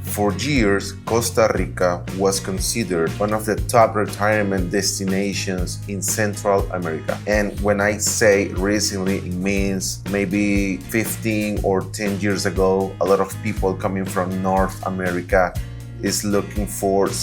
For years, Costa Rica was considered one of the top retirement destinations in Central America. And when I say recently, it means maybe 15 or 10 years ago, a lot of people coming from North America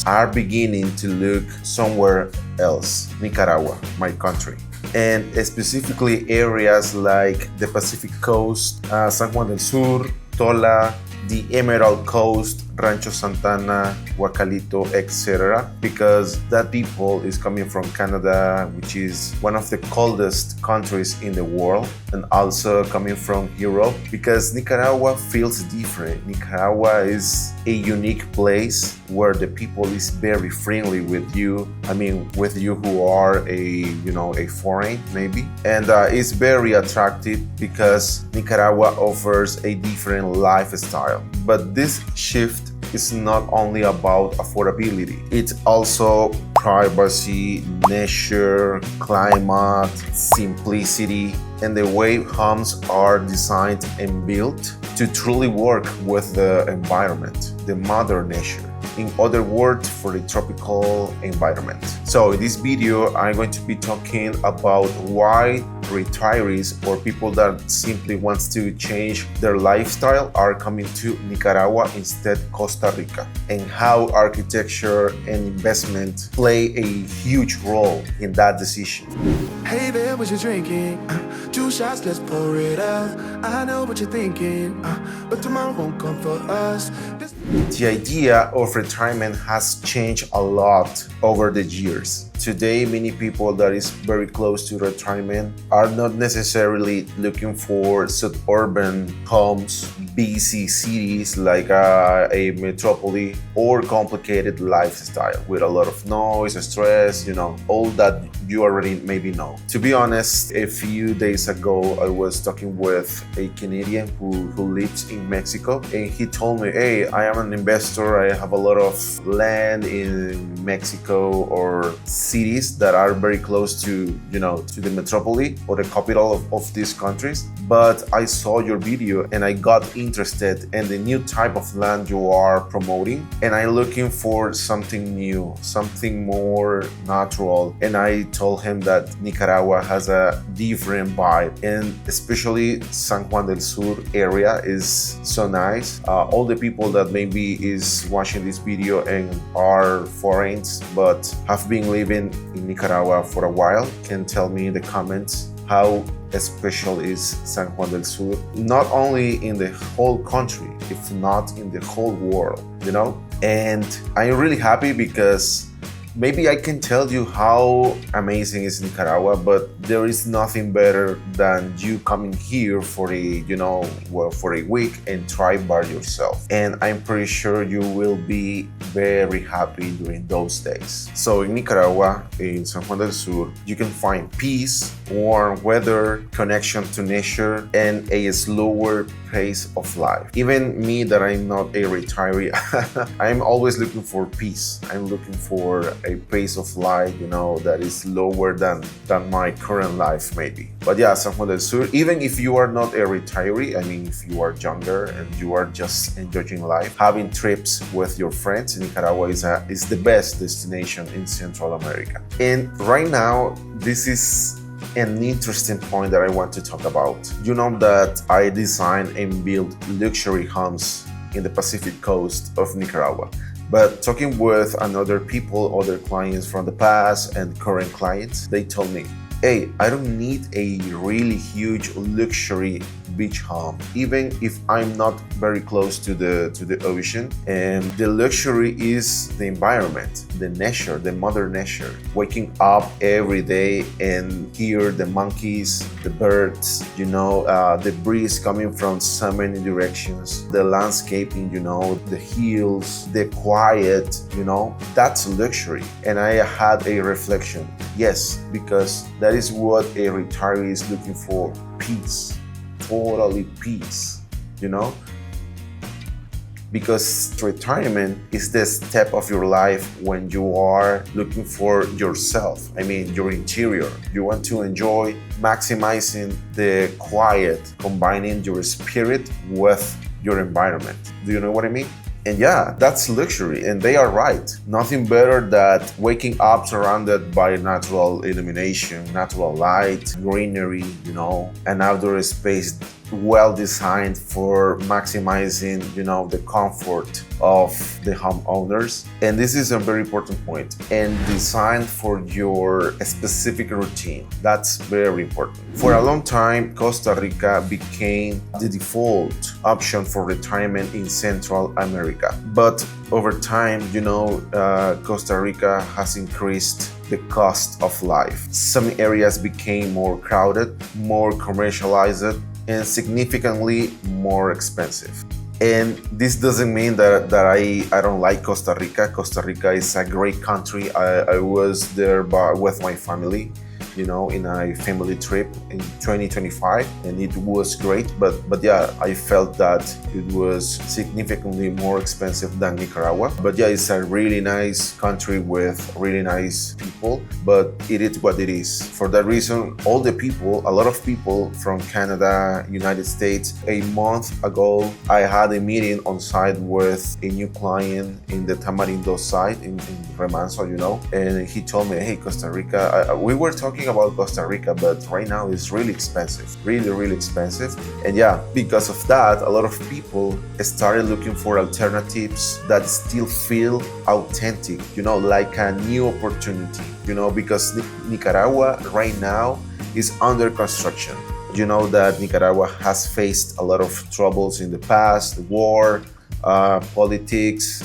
are beginning to look somewhere else, Nicaragua, my country. And specifically areas like the Pacific Coast, San Juan del Sur, Tola, the Emerald Coast, Rancho Santana, Huacalito, etc. Because that people is coming from Canada, which is one of the coldest countries in the world, and also coming from Europe, because Nicaragua feels different. Nicaragua is a unique place where the people is very friendly with you. I mean, with you who are a foreign maybe, and it's very attractive because Nicaragua offers a different lifestyle. But this shift is not only about affordability, it's also privacy, nature, climate, simplicity, and the way homes are designed and built to truly work with the environment, the mother nature. In other words, for the tropical environment. So in this video, I'm going to be talking about why retirees or people that simply wants to change their lifestyle are coming to Nicaragua instead Costa Rica, and how architecture and investment play a huge role in that decision. Hey there, what you drinking? 2 shots, let's pour it out. I know what you're thinking, but tomorrow won't come for us. The idea of retirement has changed a lot over the years. Today, many people that is very close to retirement are not necessarily looking for suburban homes, busy cities like a metropolis, or complicated lifestyle with a lot of noise, stress, all that you already maybe know. To be honest, a few days ago, I was talking with a Canadian who lives in Mexico, and he told me, hey, I am an investor, I have a lot of land in Mexico or cities that are very close to the metropolis or the capital of these countries, but I saw your video and I got interested in the new type of land you are promoting, and I'm looking for something new, something more natural. And I told him that Nicaragua has a different vibe, and especially San Juan del Sur area is so nice. All the people that maybe is watching this video and are foreigners but have been living in Nicaragua for a while can tell me in the comments how special is San Juan del Sur, not only in the whole country, if not in the whole world, And I'm really happy because maybe I can tell you how amazing is Nicaragua, but there is nothing better than you coming here for a week and try by yourself. And I'm pretty sure you will be very happy during those days. So in Nicaragua, in San Juan del Sur, you can find peace, warm weather, connection to nature, and a slower pace of life. Even me that I'm not a retiree, I'm always looking for peace. I'm looking for a pace of life, that is lower than my current life maybe. But yeah, San Juan del Sur, even if you are not a retiree, I mean, if you are younger and you are just enjoying life, having trips with your friends in Nicaragua is the best destination in Central America. And right now, this is an interesting point that I want to talk about. You know that I design and build luxury homes in the Pacific Coast of Nicaragua. But talking with other clients from the past and current clients, they told me, hey, I don't need a really huge luxury beach home, even if I'm not very close to the ocean. And the luxury is the environment, the nature, the mother nature. Waking up every day and hear the monkeys, the birds, the breeze coming from so many directions, the landscaping, the hills, the quiet, that's luxury. And I had a reflection. Yes, because that is what a retiree is looking for, peace. Totally peace, because retirement is the step of your life when you are looking for yourself. I mean, your interior. You want to enjoy maximizing the quiet, combining your spirit with your environment. Do you know what I mean? And yeah, that's luxury, and they are right. Nothing better than waking up surrounded by natural illumination, natural light, greenery, an outdoor space well designed for maximizing, the comfort of the homeowners. And this is a very important point. And designed for your specific routine. That's very important. For a long time, Costa Rica became the default option for retirement in Central America. But over time, Costa Rica has increased the cost of life. Some areas became more crowded, more commercialized, and significantly more expensive. And this doesn't mean that I don't like Costa Rica. Costa Rica is a great country. I was there with my family, in a family trip in 2025, and it was great. But yeah, I felt that it was significantly more expensive than Nicaragua. But yeah, it's a really nice country with really nice people, but it is what it is. For that reason, a lot of people from Canada, United States, a month ago, I had a meeting on site with a new client in the Tamarindo site in Remanso, and he told me, hey, Costa Rica, we were talking about Costa Rica, but right now it's really expensive, really expensive. And yeah, because of that, a lot of people started looking for alternatives that still feel authentic, like a new opportunity, because Nicaragua right now is under construction. You know that Nicaragua has faced a lot of troubles in the past, war, politics,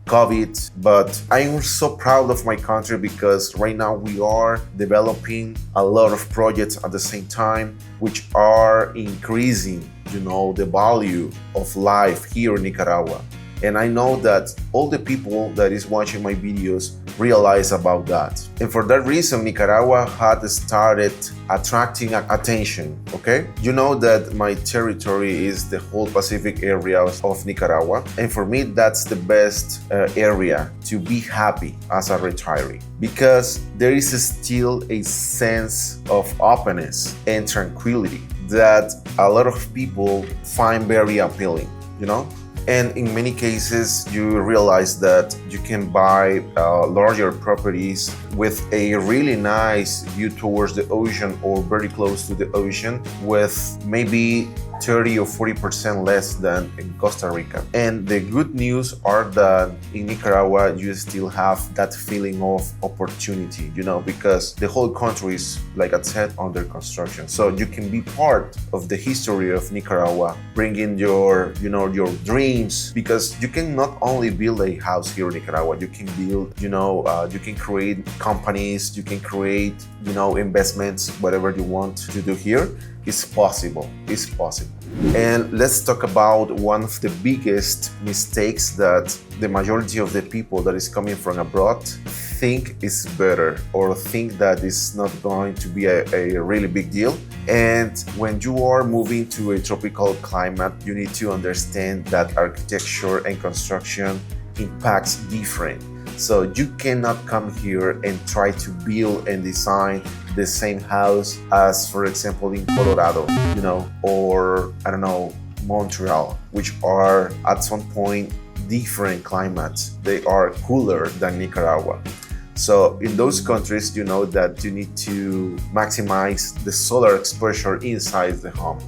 COVID, but I'm so proud of my country because right now we are developing a lot of projects at the same time, which are increasing, the value of life here in Nicaragua. And I know that all the people that is watching my videos realize about that. And for that reason, Nicaragua had started attracting attention, okay? You know that my territory is the whole Pacific area of Nicaragua. And for me, that's the best area to be happy as a retiree, because there is still a sense of openness and tranquility that a lot of people find very appealing, And in many cases, you realize that you can buy larger properties with a really nice view towards the ocean or very close to the ocean with maybe 30 or 40% less than in Costa Rica. And the good news are that in Nicaragua, you still have that feeling of opportunity, because the whole country is, like I said, under construction. So you can be part of the history of Nicaragua, bringing your dreams, because you can not only build a house here in Nicaragua, you can build, you can create companies, you can create, investments, whatever you want to do here. It's possible. And let's talk about one of the biggest mistakes that the majority of the people that is coming from abroad think is better, or think that it's not going to be a really big deal. And when you are moving to a tropical climate, you need to understand that architecture and construction impacts different. So you cannot come here and try to build and design the same house as, for example, in Colorado, or Montreal, which are at some point different climates. They are cooler than Nicaragua. So in those countries, that you need to maximize the solar exposure inside the home,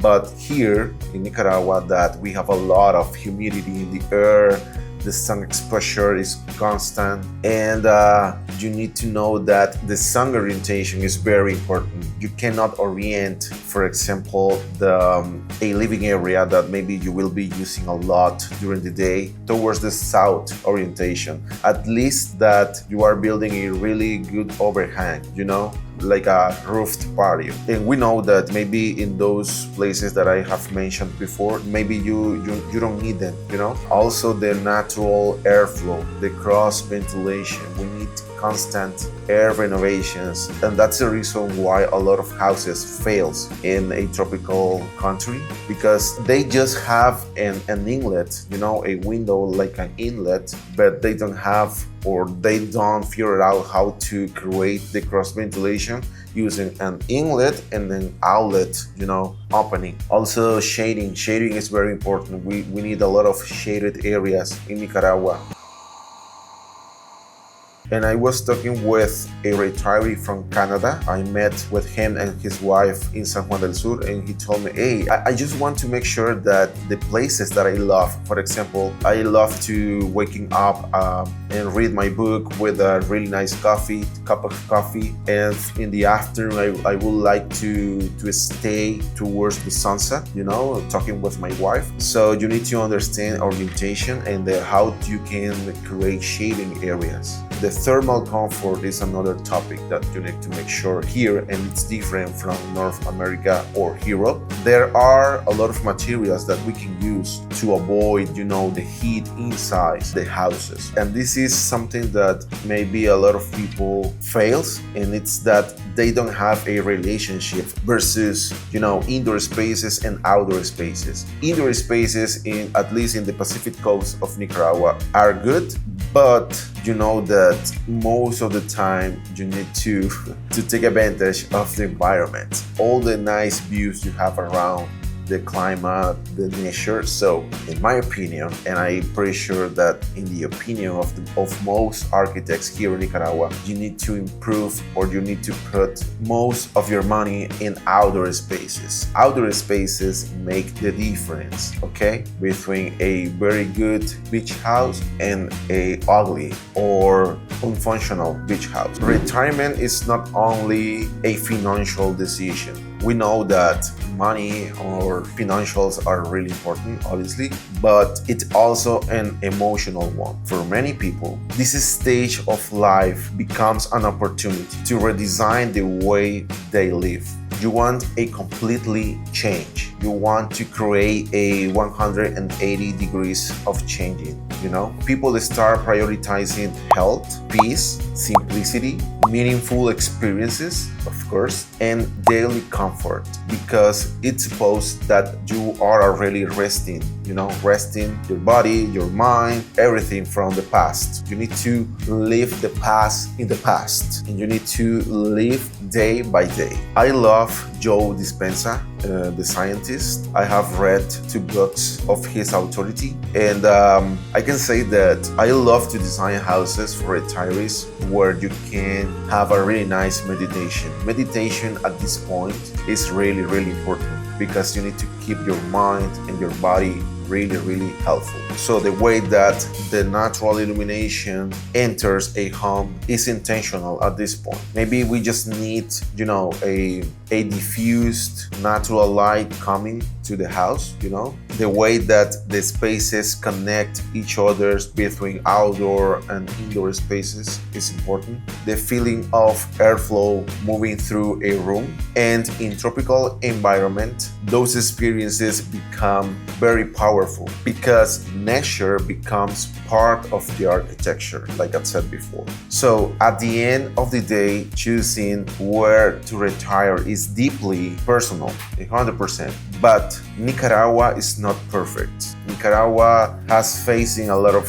But here in Nicaragua, that we have a lot of humidity in the air, the sun exposure is constant, and you need to know that the sun orientation is very important. You cannot orient, for example, a living area that maybe you will be using a lot during the day towards the south orientation. At least that you are building a really good overhang, like a roofed patio. And we know that maybe in those places that I have mentioned before, maybe you don't need them, Also the natural airflow, the cross ventilation. We need constant air renovations, and that's the reason why a lot of houses fails in a tropical country, because they just have an inlet, a window like an inlet, but they don't have, or they don't figure out how to create the cross ventilation. using an inlet and then outlet, opening. Also shading. Shading is very important. We need a lot of shaded areas in Nicaragua. And I was talking with a retiree from Canada. I met with him and his wife in San Juan del Sur, and he told me, hey, I just want to make sure that the places that I love, for example, I love to waking up and read my book with a really nice cup of coffee. And in the afternoon, I would like to stay towards the sunset, talking with my wife. So you need to understand orientation and how you can create shading areas. The thermal comfort is another topic that you need to make sure here, and it's different from North America or Europe. There are a lot of materials that we can use to avoid, the heat inside the houses. And this is something that maybe a lot of people fails, and it's that they don't have a relationship versus, indoor spaces and outdoor spaces. Indoor spaces, at least in the Pacific coast of Nicaragua, are good, but you know that most of the time you need to take advantage of the environment, all the nice views you have around the climate, the nature. So in my opinion, and I'm pretty sure that in the opinion of most architects here in Nicaragua, you need to improve, or you need to put most of your money in outdoor spaces. Outdoor spaces make the difference, okay, between a very good beach house and a ugly or unfunctional beach house. Retirement is not only a financial decision. We know that money or financials are really important, obviously, but it's also an emotional one. For many people, this stage of life becomes an opportunity to redesign the way they live. You want a completely change. You want to create a 180 degrees of changing, People start prioritizing health, peace, simplicity, meaningful experiences, of course, and daily comfort, because it's supposed that you are already resting, resting your body, your mind, everything from the past. You need to live the past in the past, and you need to live day by day. I love Joe Dispenza, the scientist. I have read 2 books of his authority, and I can say that I love to design houses for retirees where you can have a really nice meditation. Meditation at this point is really, really important, because you need to keep your mind and your body really, really helpful. So the way that the natural illumination enters a home is intentional at this point. Maybe we just need, a diffused natural light coming to the house, The way that the spaces connect each other between outdoor and indoor spaces is important. The feeling of airflow moving through a room. And in tropical environment, those experiences become very powerful, because nature becomes part of the architecture, like I said before. So at the end of the day, choosing where to retire is deeply personal, 100%. But Nicaragua is not perfect. Nicaragua has facing a lot of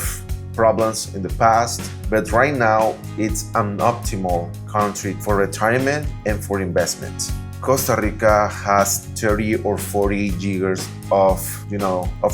problems in the past, but right now it's an optimal country for retirement and for investment. Costa Rica has 30 or 40 years of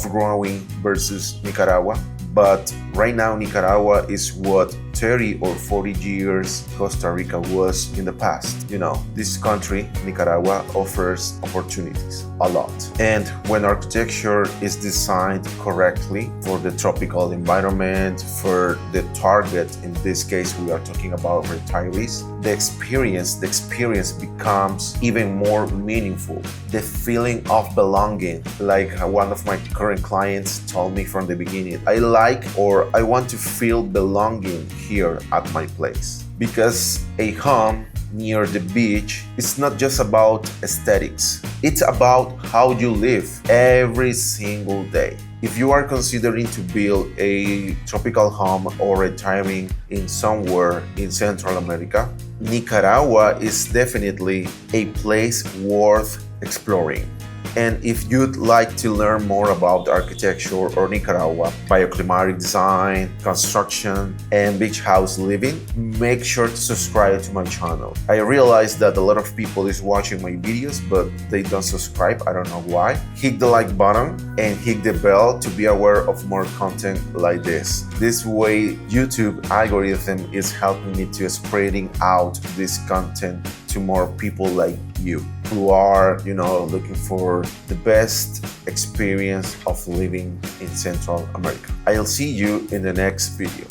growing versus Nicaragua. But right now, Nicaragua is what 30 or 40 years Costa Rica was in the past. This country, Nicaragua, offers opportunities a lot. And when architecture is designed correctly for the tropical environment, for the target, in this case, we are talking about retirees, the experience becomes even more meaningful. The feeling of belonging, like one of my current clients told me from the beginning, I want to feel belonging here at my place. Because a home near the beach is not just about aesthetics. It's about how you live every single day. If you are considering to build a tropical home or retiring in somewhere in Central America, Nicaragua is definitely a place worth exploring. And if you'd like to learn more about architecture or Nicaragua, bioclimatic design, construction, and beach house living, make sure to subscribe to my channel. I realize that a lot of people is watching my videos, but they don't subscribe. I don't know why. Hit the like button and hit the bell to be aware of more content like this. This way, YouTube algorithm is helping me to spreading out this content to more people like you who are, looking for the best experience of living in Central America. I'll see you in the next video.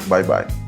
Bye bye.